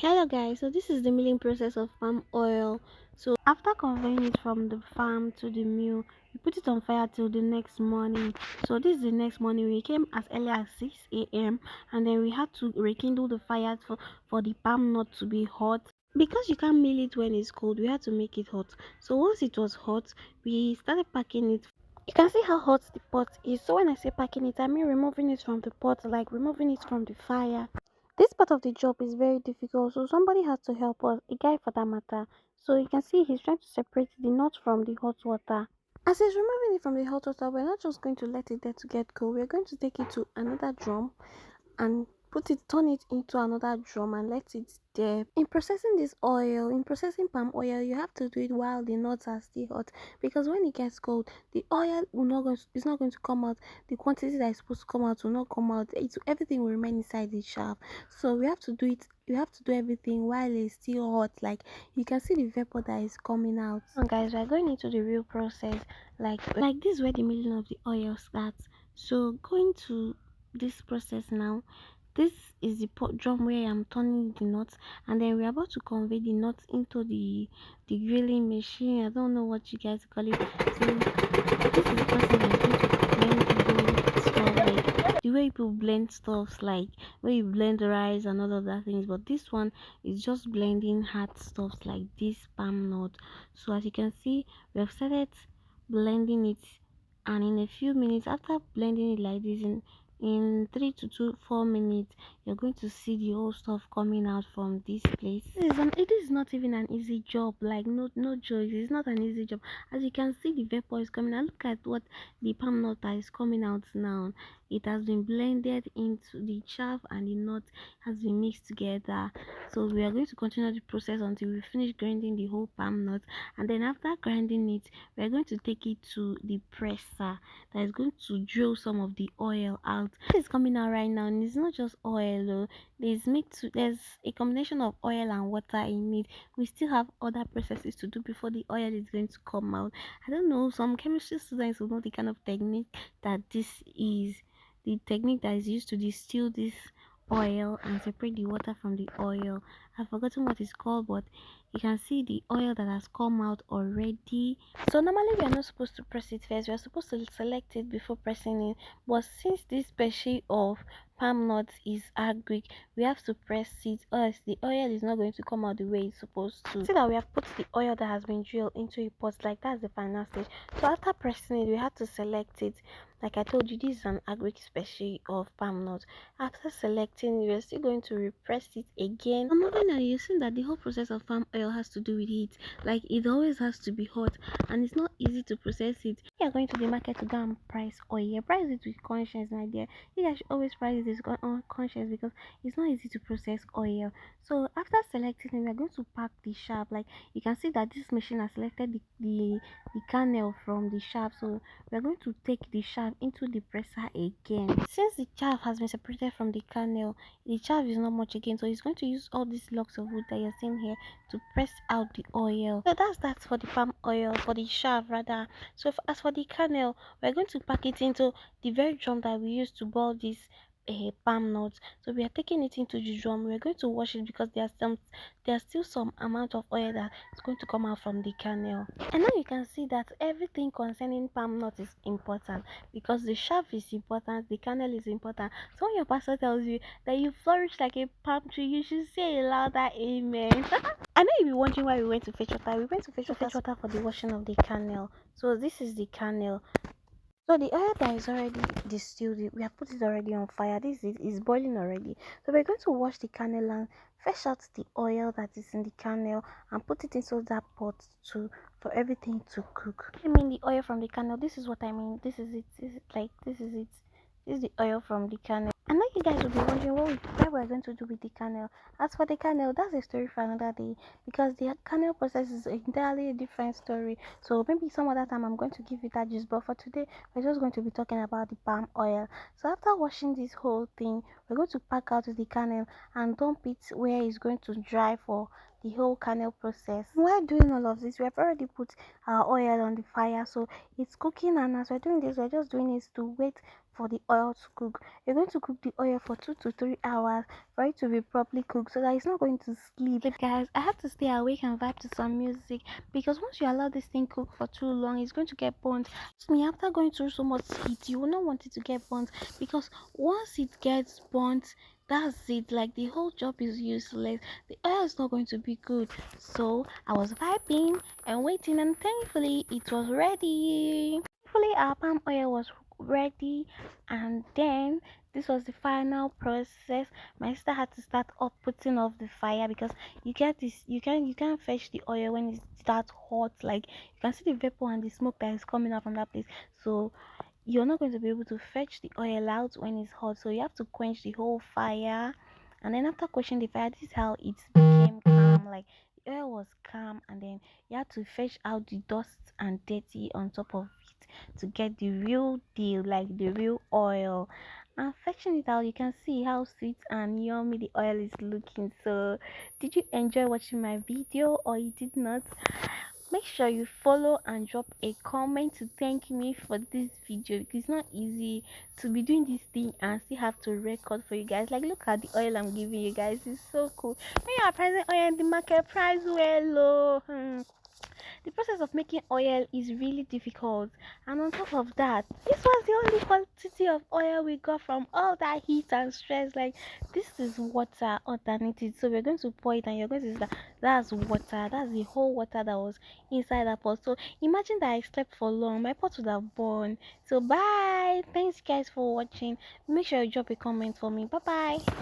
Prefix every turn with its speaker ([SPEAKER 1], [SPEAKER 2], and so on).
[SPEAKER 1] Hello guys, so this is the milling process of palm oil. So after conveying it from the farm to the mill, we put it on fire till the next morning. So this is the next morning. We came as early as 6 a.m. and then we had to rekindle the fire for the palm not to be hot. Because you can't mill it when it's cold, we had to make it hot. So once it was hot, we started packing it. You can see how hot the pot is. So when I say packing it, I mean removing it from the pot, like removing it from the fire. This part of the job is very difficult, so somebody has to help us, a guy for that matter. So you can see he's trying to separate the nut from the hot water. As he's removing it from the hot water, we're not just going to let it there to get cold. We're going to take it to another drum and turn it into another drum and let it there. In processing this oil, in processing palm oil, you have to do it while the nuts are still hot, because when it gets cold, the oil will not go, is not going to come out. The quantity that is supposed to come out will not come out. Everything will remain inside the shaft. So we have to do it. You have to do everything while it's still hot. Like you can see the vapor that is coming out. And guys, we're going into the real process. Like this is where the milling of the oil starts. So going to this process now, this is the pot drum where I'm turning the nuts, and then we're about to convey the nuts into the grilling machine. I don't know what you guys call it. So this is the process that's going to blend the stuff, like the way people blend stuffs, like where you blend the rice and all of that things. But this one is just blending hard stuffs like this palm nut. So as you can see, we have started blending it, and in a few minutes after blending it like this, in 3 to 4 minutes, you're going to see the whole stuff coming out from this place. It is not even an easy job, like no joke, it's not an easy job. As you can see, the vapor is coming out. Look at what the palm nut that is coming out now. It has been blended into the chaff, and the nut has been mixed together. So we are going to continue the process until we finish grinding the whole palm nut, and then after grinding it, we are going to take it to the presser that is going to drill some of the oil out. This is coming out right now, and it's not just oil though. There's a combination of oil and water in it. We still have other processes to do before the oil is going to come out. I don't know, some chemistry students will know the kind of technique that this is, the technique that is used to distill this oil and separate the water from the oil. I've forgotten what it's called, but you can see the oil that has come out already. So normally we are not supposed to press it first, we are supposed to select it before pressing it. But since this species of palm nuts is agric, we have to press it, or else the oil is not going to come out the way it's supposed to. See that we have put the oil that has been drilled into a pot, like that's the final stage. So after pressing it, we have to select it. Like I told you, this is an agric species of palm nut. After selecting, we are still going to repress it again. And moving on, you see that the whole process of palm oil has to do with heat. Like it always has to be hot, and it's not easy to process it. You are going to the market to go and price oil. Price it with conscience, my dear. You guys should always price it with conscience, because it's not easy to process oil. So after selecting it, we are going to pack the shaft. Like you can see that this machine has selected the kernel from the shaft. So we are going to take the shaft into the presser again. Since the chaff has been separated from the kernel, the chaff is not much again, so it's going to use all these logs of wood that you're seeing here to press out the oil. So that's for the palm oil, for the chaff rather. So as for the kernel, we're going to pack it into the very drum that we use to boil this palm nuts. So we are taking it into the drum. We're going to wash it, because there's still some amount of oil that is going to come out from the kernel. And now you can see that everything concerning palm nut is important, because the shaft is important, the kernel is important. So when your pastor tells you that you flourish like a palm tree, you should say a louder amen. I know you'll be wondering why we went to fetch water. We went to fetch water for the washing of the kernel. So this is the kernel. So the oil that is already distilled, we have put it already on fire. This is boiling already. So we're going to wash the kernel and fetch out the oil that is in the kernel and put it into that pot to for everything to cook. I mean the oil from the kernel. This is what I mean. This is it. This is it. This is the oil from the kernel. I know you guys will be wondering what we're going to do with the kernel. As for the kernel, that's a story for another day, because the kernel process is entirely a different story. So maybe some other time I'm going to give you that juice. But for today, we're just going to be talking about the palm oil. So after washing this whole thing, we're going to pack out the kernel and dump it where it's going to dry for the whole kernel process. While doing all of this, we have already put our oil on the fire, so it's cooking, and as we're doing this, we're just doing it to wait for the oil to cook. You're going to cook the oil for 2 to 3 hours for it to be properly cooked so that it's not going to sleep. Guys, I have to stay awake and vibe to some music because once you allow this thing cook for too long, it's going to get burnt. Trust me, after going through so much heat, you will not want it to get burnt because once it gets burnt, that's it. Like the whole job is useless. The oil is not going to be good. So I was vibing and waiting, and thankfully it was ready. Thankfully our palm oil was ready, and then this was the final process. My sister had to start up putting off the fire because you get this, you can't fetch the oil when it's that hot. Like you can see the vapor and the smoke that is coming out from that place. So you're not going to be able to fetch the oil out when it's hot, so you have to quench the whole fire. And then after quenching the fire, this is how it became calm. Like the oil was calm, and then you have to fetch out the dust and dirty on top of it to get the real deal, like the real oil. And fetching it out, you can see how sweet and yummy the oil is looking. So did you enjoy watching my video or you did not? Make sure you follow and drop a comment to thank me for this video because it's not easy to be doing this thing and still have to record for you guys. Like look at the oil I'm giving you guys, it's so cool. When you are pricing oil in the market price well low, the process of making oil is really difficult, and on top of that, this was the only quantity of oil we got from all that heat and stress. Like this is water underneath it, so we're going to pour it and you're going to see that that's water, that's the whole water that was inside that pot. So imagine that I slept for long, my pot would have burned. So bye, thanks guys for watching. Make sure you drop a comment for me. Bye bye.